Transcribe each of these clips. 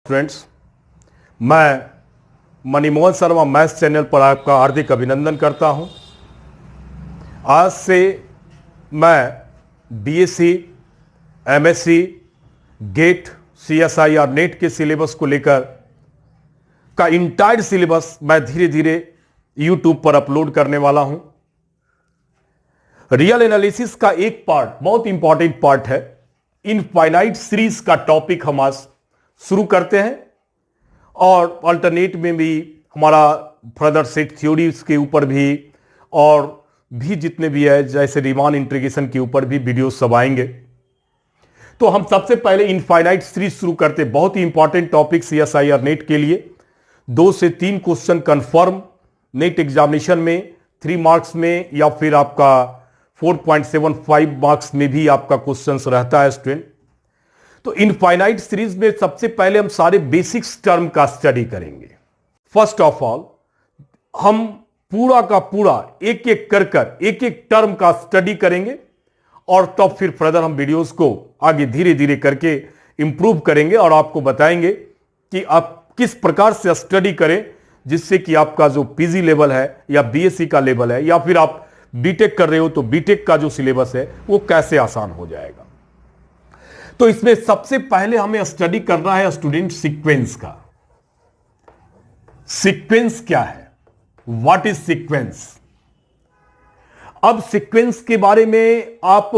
Friends, मैं मनीमोहन Sharma maths channel पर आपका हार्दिक अभिनंदन करता हूं। आज से मैं BSc, MSc, GATE, CSIR, NET के सिलेबस को लेकर का इंटायर सिलेबस मैं धीरे धीरे यूट्यूब पर अपलोड करने वाला हूं। रियल एनालिसिस का एक पार्ट, बहुत इंपॉर्टेंट पार्ट है, इनफाइनाइट सीरीज का टॉपिक हम आज शुरू करते हैं और अल्टरनेट में भी हमारा फर्दर सेट थ्योरीज के ऊपर भी और भी जितने भी है, जैसे रीमान इंटीग्रेशन के ऊपर भी वीडियो सब आएंगे। तो हम सबसे पहले इनफाइनाइट सीरीज शुरू करते हैं। बहुत ही इंपॉर्टेंट टॉपिक सीएसआईआर नेट के लिए 2 से 3 क्वेश्चन कंफर्म नेट एग्जामिनेशन में 3 मार्क्स में या फिर आपका 4.75 मार्क्स में भी आपका क्वेश्चन रहता है स्टूडेंट। तो इनफाइनाइट सीरीज में सबसे पहले हम सारे बेसिक्स टर्म का स्टडी करेंगे। फर्स्ट ऑफ ऑल हम पूरा का पूरा एक एक टर्म का स्टडी करेंगे और तब फिर फर्दर हम वीडियोस को आगे धीरे धीरे करके इंप्रूव करेंगे और आपको बताएंगे कि आप किस प्रकार से स्टडी करें जिससे कि आपका जो पीजी लेवल है या बीएससी का लेवल है या फिर आप बीटेक कर रहे हो तो बीटेक का जो सिलेबस है वो कैसे आसान हो जाएगा। तो इसमें सबसे पहले हमें स्टडी करना है स्टूडेंट सीक्वेंस का। सीक्वेंस क्या है? What is sequence? अब सीक्वेंस के बारे में आप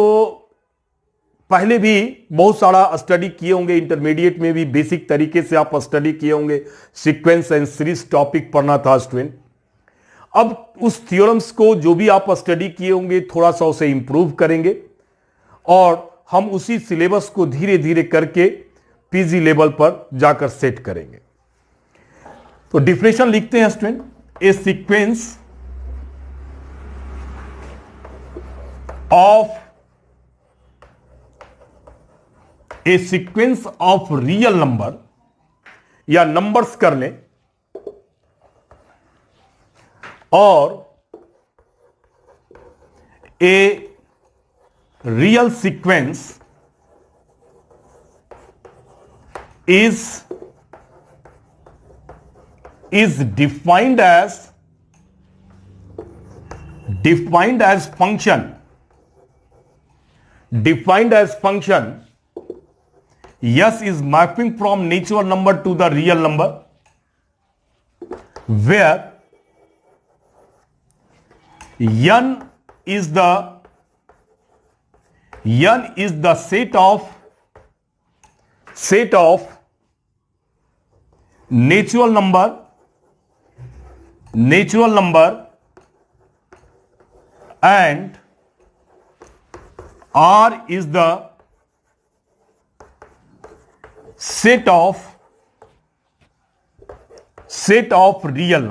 पहले भी बहुत सारा स्टडी किए होंगे, इंटरमीडिएट में भी बेसिक तरीके से आप स्टडी किए होंगे। सीक्वेंस एंड सीरीज टॉपिक पढ़ना था स्टूडेंट। अब उस थ्योरम्स को जो भी आप स्टडी किए होंगे थोड़ा सा उसे इंप्रूव करेंगे और हम उसी सिलेबस को धीरे धीरे करके पीजी लेवल पर जाकर सेट करेंगे। तो डिफिनेशन लिखते हैं student. A sequence of real number या नंबर्स कर लें और a real sequence is defined as function S is mapping from natural number to the real number where n is the set of natural number and R is the set of real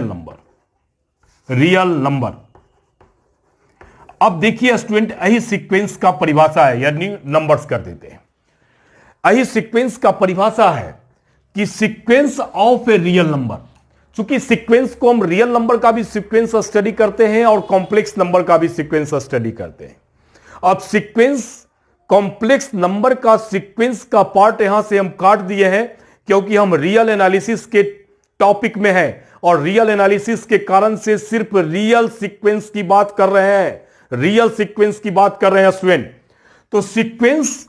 number. अब देखिए student, यही sequence का परिभाषा है, यानी numbers कर देते हैं। यही सीक्वेंस का परिभाषा है कि sequence of A real number. चूंकि सीक्वेंस को हम रियल नंबर का भी सीक्वेंस स्टडी करते हैं और कॉम्प्लेक्स नंबर का भी सीक्वेंस स्टडी करते हैं। अब सीक्वेंस, कॉम्प्लेक्स नंबर का सीक्वेंस का पार्ट यहां से हम काट दिए हैं क्योंकि हम रियल एनालिसिस के टॉपिक में हैं और रियल एनालिसिस के कारण से सिर्फ रियल सीक्वेंस की बात कर रहे हैं, स्टूडेंट। तो सीक्वेंस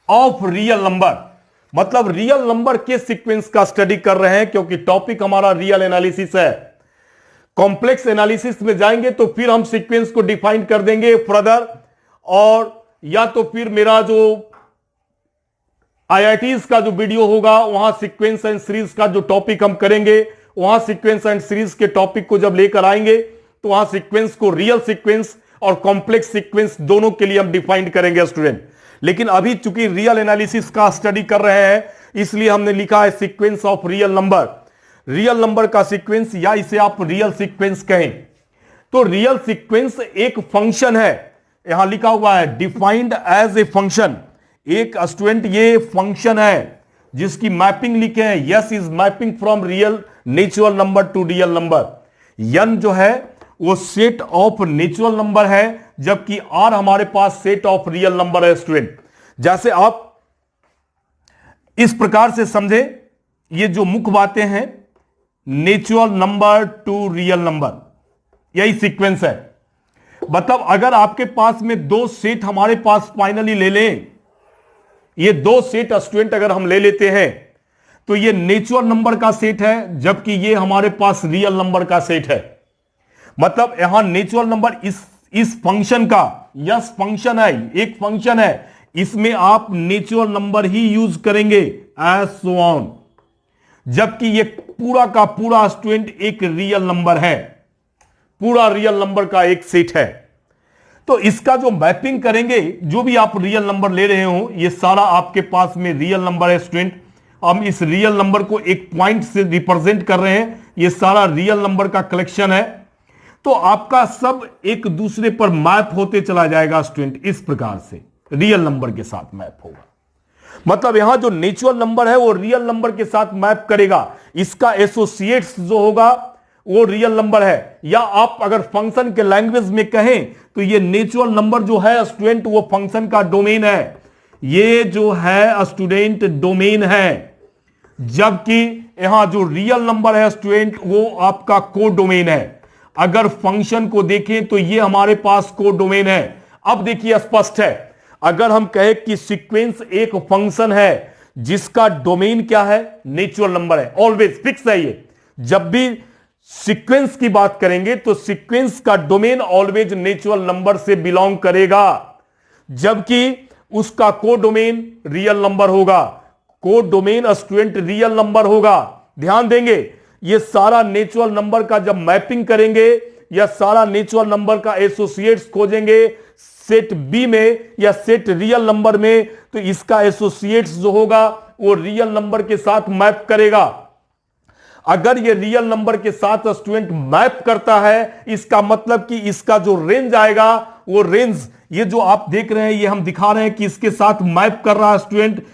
ऑफ रियल नंबर मतलब रियल नंबर के सीक्वेंस का स्टडी कर रहे हैं क्योंकि टॉपिक हमारा रियल एनालिसिस है। कॉम्प्लेक्स एनालिसिस में जाएंगे तो फिर हम सीक्वेंस को डिफाइन कर देंगे फर्दर, और या तो फिर मेरा जो आईआईटीज का जो वीडियो होगा वहां सीक्वेंस एंड सीरीज का जो टॉपिक हम करेंगे, वहां सीक्वेंस एंड सीरीज के टॉपिक को जब लेकर आएंगे तो वहां सीक्वेंस को रियल सीक्वेंस और कॉम्प्लेक्स सीक्वेंस दोनों के लिए हम डिफाइन करेंगे स्टूडेंट। लेकिन अभी चूंकि रियल एनालिसिस का स्टडी कर रहे हैं इसलिए हमने लिखा है सीक्वेंस ऑफ रियल नंबर का सीक्वेंस, या इसे आप रियल सीक्वेंस कहें। तो रियल सीक्वेंस एक फंक्शन है, यहां लिखा हुआ है डिफाइंड एज ए फंक्शन। एक स्टूडेंट ये फंक्शन है जिसकी मैपिंग लिखे हैं, S is mapping from real natural number to real number. N जो है वो सेट ऑफ नेचुरल नंबर है जबकि आर हमारे पास सेट ऑफ रियल नंबर है स्टूडेंट। जैसे आप इस प्रकार से समझे, ये जो मुख्य बातें हैं, natural number to real number, यही सीक्वेंस है। मतलब अगर आपके पास में दो सेट हमारे पास फाइनली ले लें, ये दो सेट स्टूडेंट अगर हम ले लेते हैं तो ये नेचुरल नंबर का सेट है, जबकि ये हमारे पास रियल नंबर का सेट है। मतलब यहां नेचुरल नंबर इस फंक्शन का, यस फंक्शन है, एक फंक्शन है, इसमें आप नेचुरल नंबर ही यूज करेंगे एज सो ऑन, जबकि ये पूरा का पूरा स्टूडेंट एक रियल नंबर है, पूरा रियल नंबर का एक सेट है। तो इसका जो मैपिंग करेंगे, जो भी आप रियल नंबर ले रहे हो, ये सारा आपके पास में रियल नंबर है स्टूडेंट। हम इस रियल नंबर को एक पॉइंट से रिप्रेजेंट कर रहे हैं, ये सारा रियल नंबर का कलेक्शन है। तो आपका सब एक दूसरे पर मैप होते चला जाएगा स्टूडेंट, इस प्रकार से रियल नंबर के साथ मैप होगा। मतलब यहां जो नेचुरल नंबर है वो रियल नंबर के साथ मैप करेगा, इसका एसोसिएट्स जो होगा वो रियल नंबर है। या आप अगर फंक्शन के लैंग्वेज में कहें तो ये नेचुरल नंबर जो है स्टूडेंट वो फंक्शन का डोमेन है, ये जो है स्टूडेंट डोमेन है, जबकि यहां जो रियल नंबर है स्टूडेंट वो आपका कोड डोमेन है। अगर फंक्शन को देखें तो ये हमारे पास कोड डोमेन है। अब देखिए स्पष्ट है, अगर हम कहें कि सीक्वेंस एक फंक्शन है जिसका डोमेन क्या है, नेचुरल नंबर है, ऑलवेज फिक्स है ये। जब भी सीक्वेंस की बात करेंगे तो सीक्वेंस का डोमेन ऑलवेज नेचुरल नंबर से बिलोंग करेगा, जबकि उसका कोड डोमेन रियल नंबर होगा। Code domain student real number होगा। ध्यान देंगे, ये सारा नेचुरल नंबर का जब मैपिंग करेंगे या सारा नेचुरल नंबर का एसोसिएट्स खोजेंगे सेट बी में या सेट रियल नंबर में, तो इसका एसोसिएट्स जो होगा वो रियल नंबर के साथ मैप करेगा। अगर ये रियल नंबर के साथ स्टूडेंट मैप करता है, इसका मतलब कि इसका जो रेंज आएगा वो रेंज, ये जो आप देख रहे हैं, ये हम दिखा रहे हैं कि इसके साथ मैप कर रहा है स्टूडेंट,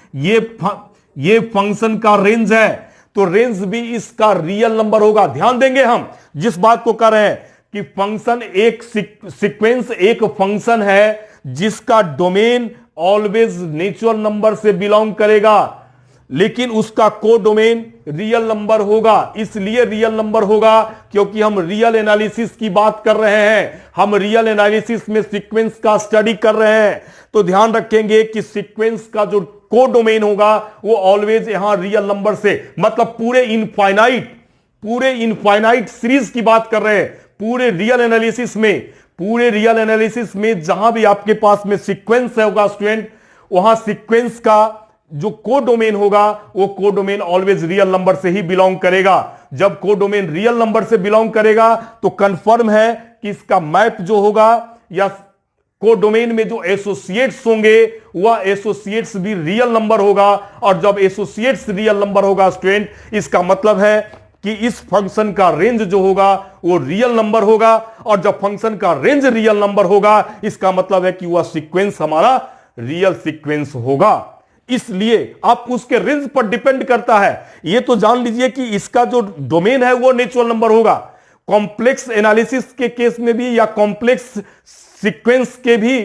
ये फंक्शन का रेंज है, तो रेंज भी इसका रियल नंबर होगा। ध्यान देंगे हम जिस बात को कर रहे हैं कि फंक्शन एक सीक्वेंस एक फंक्शन है जिसका डोमेन ऑलवेज नेचुरल नंबर से बिलोंग करेगा, लेकिन उसका कोड डोमेन रियल नंबर होगा। इसलिए रियल नंबर होगा क्योंकि हम रियल एनालिसिस की बात कर रहे हैं, हम रियल एनालिसिस में सीक्वेंस का स्टडी कर रहे हैं। तो ध्यान रखेंगे कि सीक्वेंस का जो कोड डोमेन होगा वो ऑलवेज यहां रियल नंबर से, मतलब पूरे इनफाइनाइट सीरीज की बात कर रहे हैं। पूरे रियल एनालिसिस में जहां भी आपके पास में सीक्वेंस होगा स्टूडेंट, वहां सीक्वेंस का जो कोड डोमेन होगा वो code domain always real number से ही बिलोंग करेगा। जब कोड डोमेन रियल नंबर से बिलोंग करेगा तो कंफर्म है कि इसका मैप जो होगा या कोड डोमेन में जो एसोसिएट्स होंगे वह एसोसिएट्स भी रियल नंबर होगा। और जब एसोसिएट्स रियल नंबर होगा स्टूडेंट, इसका मतलब है कि इस फंक्शन का रेंज जो होगा वो रियल नंबर होगा। और जब फंक्शन का रेंज रियल नंबर होगा, इसका मतलब है कि वह सीक्वेंस हमारा रियल सीक्वेंस होगा। इसलिए आप उसके रेंज पर डिपेंड करता है। यह तो जान लीजिए कि इसका जो डोमेन है वो नेचुरल नंबर होगा। कॉम्प्लेक्स एनालिसिस के केस में भी या कॉम्प्लेक्स सीक्वेंस के भी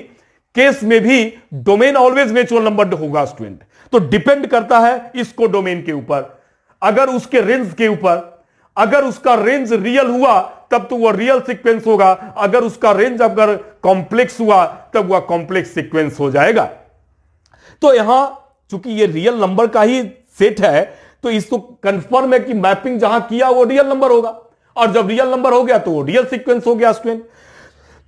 केस में भी डोमेन ऑलवेज नेचुरल नंबर होगा स्टूडेंट। तो डिपेंड करता है इसको डोमेन के ऊपर, अगर उसके रेंज के ऊपर, अगर उसका रेंज रियल हुआ तब तो वह रियल सीक्वेंस होगा, अगर उसका रेंज अगर कॉम्प्लेक्स हुआ तब वह कॉम्प्लेक्स सीक्वेंस हो जाएगा। तो यहां चूंकि ये रियल नंबर का ही सेट है तो इसको कंफर्म है कि मैपिंग जहां किया वो रियल नंबर होगा, और जब रियल नंबर हो गया तो वो रियल सीक्वेंस हो गया स्टूडेंट।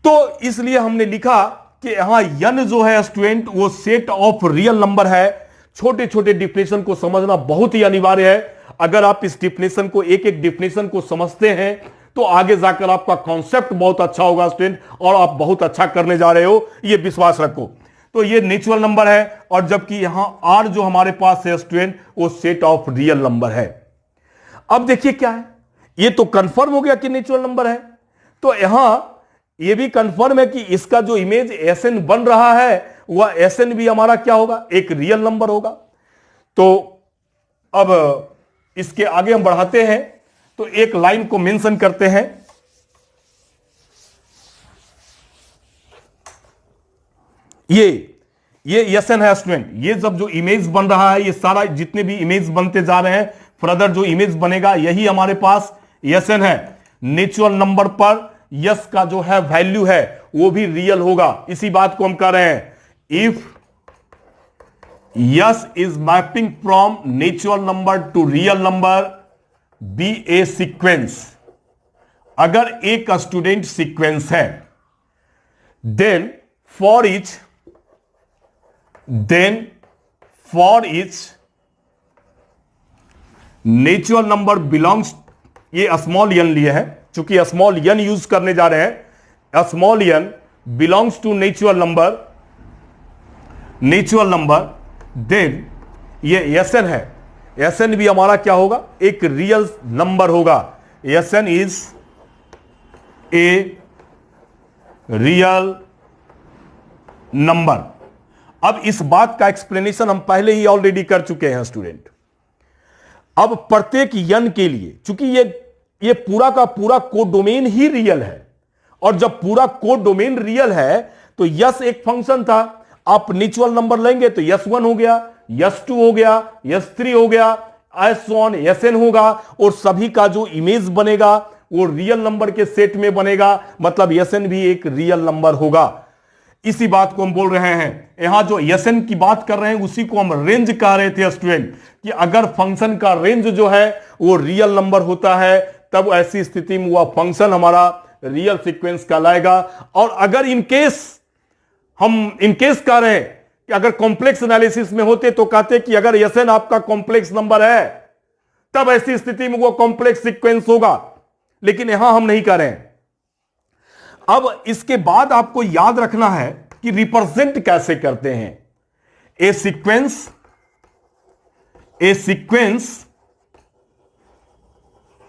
तो इसलिए हमने लिखा कि यहां n जो है स्टूडेंट वो सेट ऑफ रियल नंबर है। छोटे छोटे डिफिनेशन को समझना बहुत ही अनिवार्य है। अगर आप इस डिफिनेशन को एक एक डिफिनेशन को समझते हैं तो आगे जाकर आपका कॉन्सेप्ट बहुत अच्छा होगा स्टूडेंट, और आप बहुत अच्छा करने जा रहे हो, यह विश्वास रखो। तो ये नेचुरल नंबर है, और जबकि यहां r जो हमारे पास है स्टूडेंट वो सेट ऑफ रियल नंबर है। अब देखिए क्या है, ये तो कंफर्म हो गया कि नेचुरल नंबर है। तो यहां ये भी कंफर्म है कि इसका जो इमेज Sn बन रहा है वह Sn भी हमारा क्या होगा, एक रियल नंबर होगा। तो अब इसके आगे हम बढ़ाते हैं तो एक लाइन को मेंशन करते हैं, ये एसएन है स्टूडेंट। ये सब जो इमेज बन रहा है, ये सारा जितने भी इमेज बनते जा रहे हैं, फर्दर जो इमेज बनेगा यही हमारे पास एसएन है। नेचुरल नंबर पर यस का जो है वैल्यू है वो भी रियल होगा। इसी बात को हम कह रहे हैं, if S is mapping from natural number to real number be a sequence. अगर एक स्टूडेंट सीक्वेंस है, then for each natural number belongs, ये स्मॉल एन लिए है, चूंकि स्मॉल एन यूज करने जा रहे हैं, small n belongs to natural number, then ये एसएन है, एसएन भी हमारा क्या होगा, एक रियल नंबर होगा। S n is a real number. अब इस बात का एक्सप्लेनेशन हम पहले ही ऑलरेडी कर चुके हैं स्टूडेंट। अब प्रत्येक यन के लिए, चूंकि ये पूरा का पूरा कोडोमेन ही रियल है, और जब पूरा कोडोमेन रियल है तो यस एक फंक्शन था, आप नेचुरल नंबर लेंगे तो यस 1 हो गया, यस 2 हो गया, यस 3 हो गया, एसऑन एसएन होगा, और सभी का जो इमेज बनेगा वो रियल नंबर के सेट में बनेगा, मतलब एसएन भी एक रियल नंबर होगा। इसी बात को हम बोल रहे हैं। यहां जो एसएन की बात कर रहे हैं उसी को हम रेंज कह रहे थे स्टूडेंट, कि अगर फंक्शन का रेंज जो है वो रियल नंबर होता है तब ऐसी स्थिति में वह फंक्शन हमारा रियल सीक्वेंस कहलाएगा। और अगर हम इनकेस कह रहे हैं कि अगर कॉम्प्लेक्स एनालिसिस में होते तो कहते कि अगर एसएन आपका कॉम्प्लेक्स नंबर है तब ऐसी स्थिति में वो कॉम्प्लेक्स सीक्वेंस होगा, लेकिन यहां हम नहीं कह रहे हैं। अब इसके बाद आपको याद रखना है कि रिप्रेजेंट कैसे करते हैं। A sequence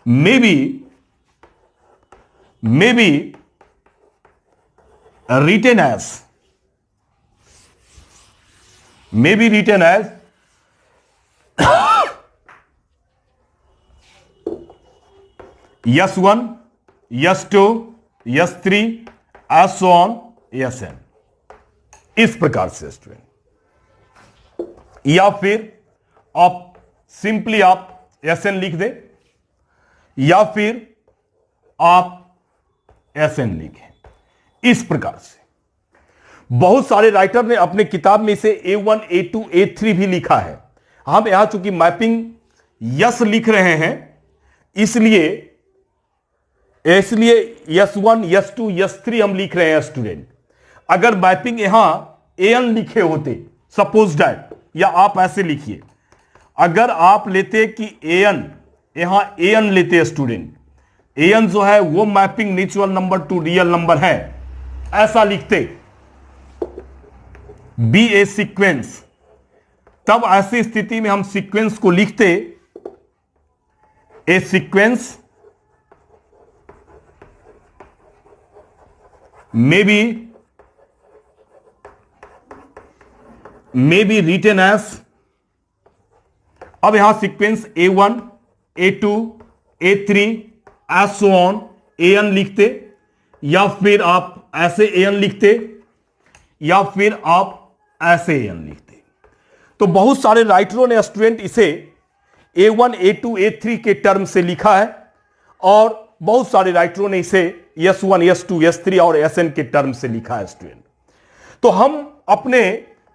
may be written as S1, S2, S3 as so on Sn, इस प्रकार से स्टूडेंट। या फिर आप सिंपली आप Sn लिख दें, या फिर आप Sn लिखें। इस प्रकार से बहुत सारे राइटर ने अपने किताब में इसे A1, A2, A3 भी लिखा है। हम यहां चूंकि मैपिंग यस लिख रहे हैं, इसलिए S1, S2, S3 हम लिख रहे हैं स्टूडेंट। अगर मैपिंग यहां An लिखे होते, सपोज दैट, या आप ऐसे लिखिए, अगर आप लेते कि An, यहां An लेते स्टूडेंट, An जो है वो mapping natural number to real number है, ऐसा लिखते, बी ए सीक्वेंस, तब ऐसी स्थिति में हम सीक्वेंस को लिखते, a sequence may be written as, अब यहां sequence A1, A2, A3 as so on An लिखते, या फिर आप ऐसे An लिखते, या फिर आप ऐसे An लिखते। तो बहुत सारे राइटरों ने स्टूडेंट इसे A1, A2, A3 के टर्म से लिखा है, और बहुत सारे राइटरों ने इसे S1, S2, S3 और Sn के टर्म से लिखा है स्टूडेंट। तो हम अपने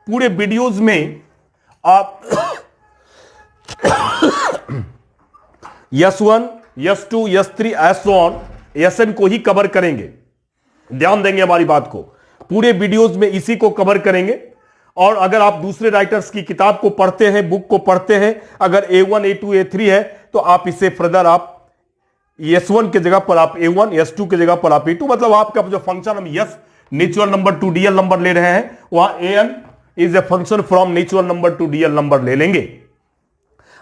पूरे वीडियोज में आप S1, S2, S3 so on Sn को ही कवर करेंगे। ध्यान देंगे हमारी बात को, पूरे वीडियोज में इसी को कवर करेंगे। और अगर आप दूसरे राइटर्स की किताब को पढ़ते हैं, बुक को पढ़ते हैं, अगर A1, A2, A3 है तो आप इसे फर्दर आप S1 के जगह पर आप A1, S2 के जगह पर आप A2, मतलब आपका जो फंक्शन हम yes natural number to real number ले रहे हैं, वहां An is a function from natural number to real number ले लेंगे।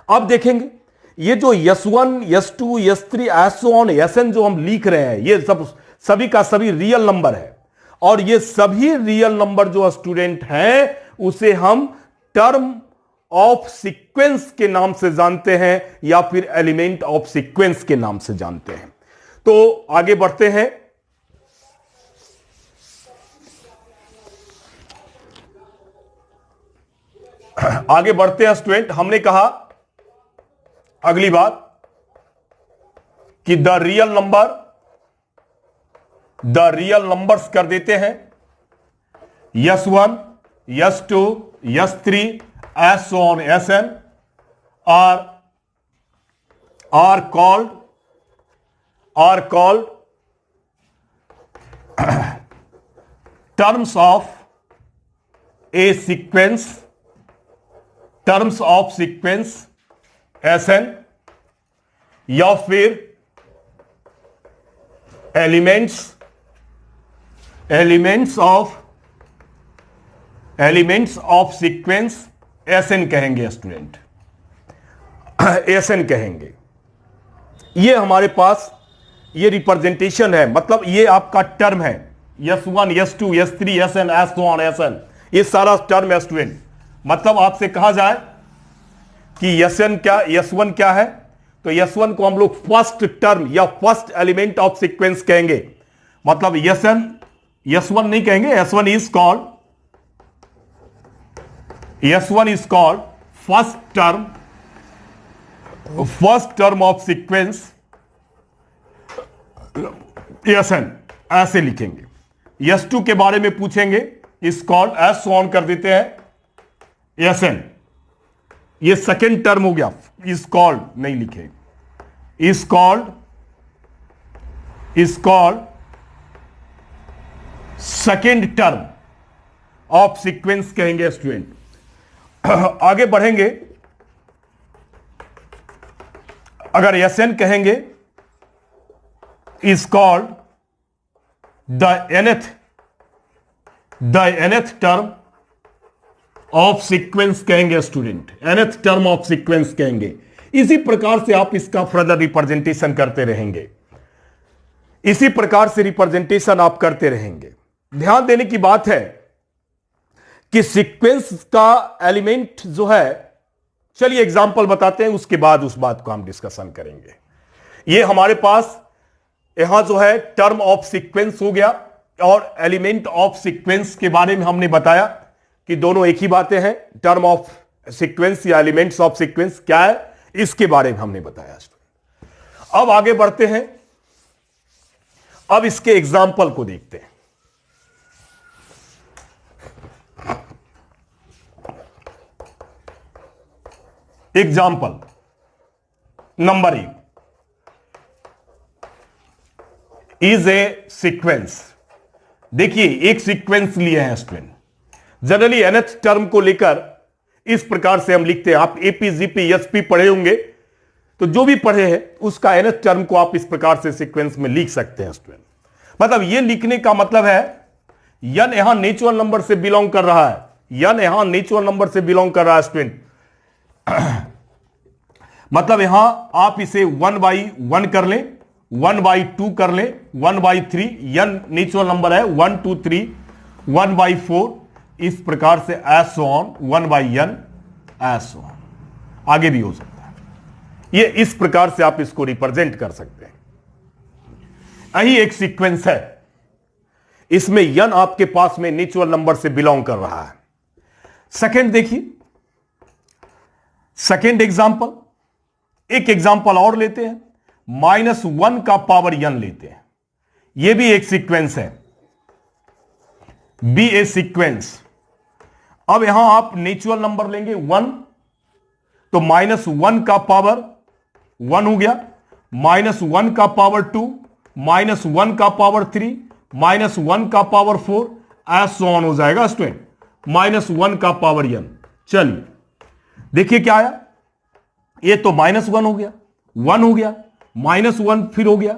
अब देखेंगे ये जो S1, S2, S3 so on Sn जो हम लिख रहे हैं, ये सब सभी का सभी रियल नंबर है, और ये सभी रियल नंबर जो स्टूडेंट हैं उसे हम टर्म ऑफ सीक्वेंस के नाम से जानते हैं, या फिर एलिमेंट ऑफ सीक्वेंस के नाम से जानते हैं। तो आगे बढ़ते हैं। आगे बढ़ते हैं स्टूडेंट। हमने कहा अगली बात कि द रियल नंबर्स कर देते हैं S1, S2, S3 as so on Sn are called terms of a sequence Sn या फिर एलिमेंट्स ऑफ सीक्वेंस Sn कहेंगे स्टूडेंट, Sn कहेंगे। ये हमारे पास ये रिप्रेजेंटेशन है, मतलब ये आपका टर्म है S1, S2, S3, Sn as so on Sn, ये सारा टर्म है स्टूडेंट। मतलब आपसे कहा जाए कि S1 क्या है, तो S1 को हम लोग फर्स्ट टर्म या फर्स्ट एलिमेंट ऑफ सीक्वेंस कहेंगे। मतलब S1 नहीं कहेंगे, S1 is called first term of sequence Sn, ऐसे लिखेंगे। S2 के बारे में पूछेंगे, is called as so on कर देते हैं Sn, ये सेकेंड टर्म हो गया। इज कॉल्ड नहीं लिखे, is called second term of sequence कहेंगे स्टूडेंट। आगे बढ़ेंगे, अगर Sn कहेंगे is called the nth term of sequence कहेंगे student, nth term of sequence कहेंगे। इसी प्रकार से आप इसका फर्दर रिप्रेजेंटेशन करते रहेंगे, इसी प्रकार से रिप्रेजेंटेशन आप करते रहेंगे। ध्यान देने की बात है कि सीक्वेंस का एलिमेंट जो है, चलिए एग्जांपल बताते हैं, उसके बाद उस बात को हम डिस्कशन करेंगे। ये हमारे पास यहां जो है टर्म ऑफ सीक्वेंस हो गया, और एलिमेंट ऑफ सीक्वेंस के बारे में हमने बताया कि दोनों एक ही बातें हैं। टर्म ऑफ सीक्वेंस या एलिमेंट्स ऑफ सीक्वेंस क्या है, इसके बारे में हमने बताया। अब आगे बढ़ते हैं, अब इसके एग्जाम्पल को देखते हैं। Example number 1 is a sequence. देखिए एक सीक्वेंस लिए हैं स्टूडेंट, जनरली nth टर्म को लेकर इस प्रकार से हम लिखते हैं। आप एपी, जीपी, एसपी पढ़े होंगे, तो जो भी पढ़े हैं उसका nth टर्म को आप इस प्रकार से सीक्वेंस में लिख सकते हैं स्टूडेंट। मतलब ये लिखने का मतलब है n यहां नेचुरल नंबर से बिलोंग कर रहा है, n यहां नेचुरल नंबर से बिलोंग कर रहा है स्टूडेंट। मतलब यहां आप इसे 1/1 कर लें, 1/2 कर लें, 1/3, n नेचुरल नंबर है, 1 2 3, 1/4, इस प्रकार से as so on, 1/n as so on, आगे भी हो सकता है। ये इस प्रकार से आप इसको रिप्रेजेंट कर सकते हैं। यही एक सीक्वेंस है, इसमें n आपके पास में नेचुरल नंबर से बिलोंग कर रहा है। सेकेंड देखिए, सेकेंड एग्जांपल, एक एग्जांपल और लेते हैं, -1 का पावर n लेते हैं। यह भी एक सीक्वेंस है, बी ए सीक्वेंस। अब यहां आप नेचुरल नंबर लेंगे 1, तो -1 का पावर 1 हो गया, -1 का पावर 2, -1 का पावर 3, -1 का पावर 4, एज सो ऑन हो जाएगा स्टूडेंट, -1 का पावर n। चलिए देखिए क्या आया, ये तो -1 हो गया, 1 हो गया, -1 फिर हो गया,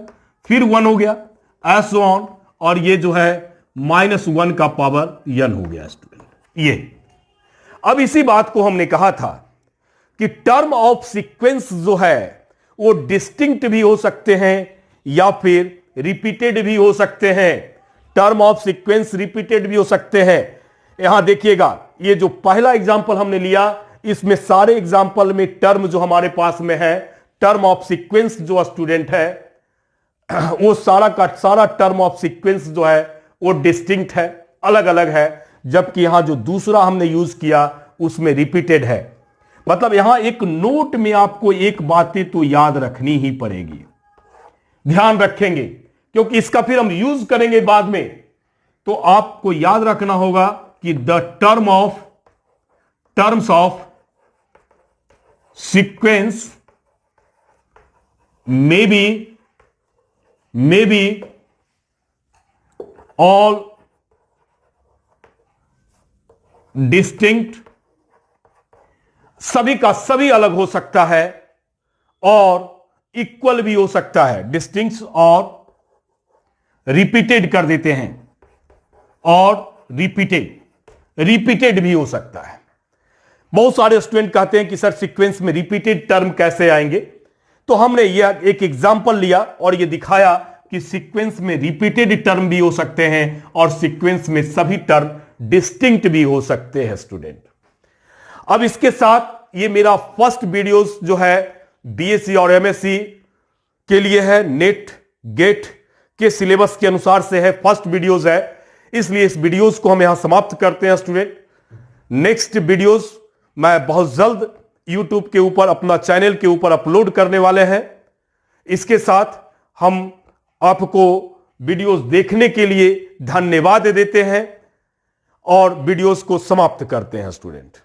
फिर 1 हो गया, एज सो ऑन, और ये जो है -1 का पावर n हो गया स्टूडेंट। ये अब इसी बात को हमने कहा था कि टर्म ऑफ सीक्वेंस जो है वो डिस्टिंक्ट भी हो सकते हैं या फिर रिपीटेड भी हो सकते हैं। टर्म ऑफ सीक्वेंस रिपीटेड भी हो सकते हैं। यहां देखिएगा, ये जो पहला एग्जांपल हमने लिया, इसमें सारे एग्जांपल में टर्म जो हमारे पास में है, टर्म ऑफ सीक्वेंस जो स्टूडेंट है, वो सारा का सारा टर्म ऑफ सीक्वेंस जो है वो डिस्टिंक्ट है, अलग अलग है। जबकि यहां जो दूसरा हमने यूज किया उसमें रिपीटेड है। मतलब यहां एक नोट में आपको एक बातें तो याद रखनी ही पड़ेगी, ध्यान रखेंगे, क्योंकि इसका फिर हम यूज करेंगे बाद में। तो आपको याद रखना होगा कि the terms of sequence may be all distinct, सभी का सभी अलग हो सकता है और इक्वल भी हो सकता है। डिस्टिंक्ट और रिपीटेड कर देते हैं, और रिपीटेड भी हो सकता है। बहुत सारे स्टूडेंट कहते हैं कि सर सीक्वेंस में रिपीटेड टर्म कैसे आएंगे, तो हमने यह एक एग्जांपल लिया और यह दिखाया कि सीक्वेंस में रिपीटेड टर्म भी हो सकते हैं और सीक्वेंस में सभी टर्म डिस्टिंक्ट भी हो सकते हैं स्टूडेंट। अब इसके साथ ये मेरा फर्स्ट वीडियोस जो है बीएससी और एमएससी के लिए है, नेट गेट के सिलेबस के अनुसार से है, फर्स्ट वीडियोस है, इसलिए इस वीडियोस को हम यहां समाप्त करते हैं स्टूडेंट। नेक्स्ट वीडियोस मैं बहुत जल्द यूट्यूब के ऊपर अपना चैनल के ऊपर अपलोड करने वाले हैं। इसके साथ हम आपको वीडियोस देखने के लिए धन्यवाद देते हैं और वीडियोस को समाप्त करते हैं स्टूडेंट।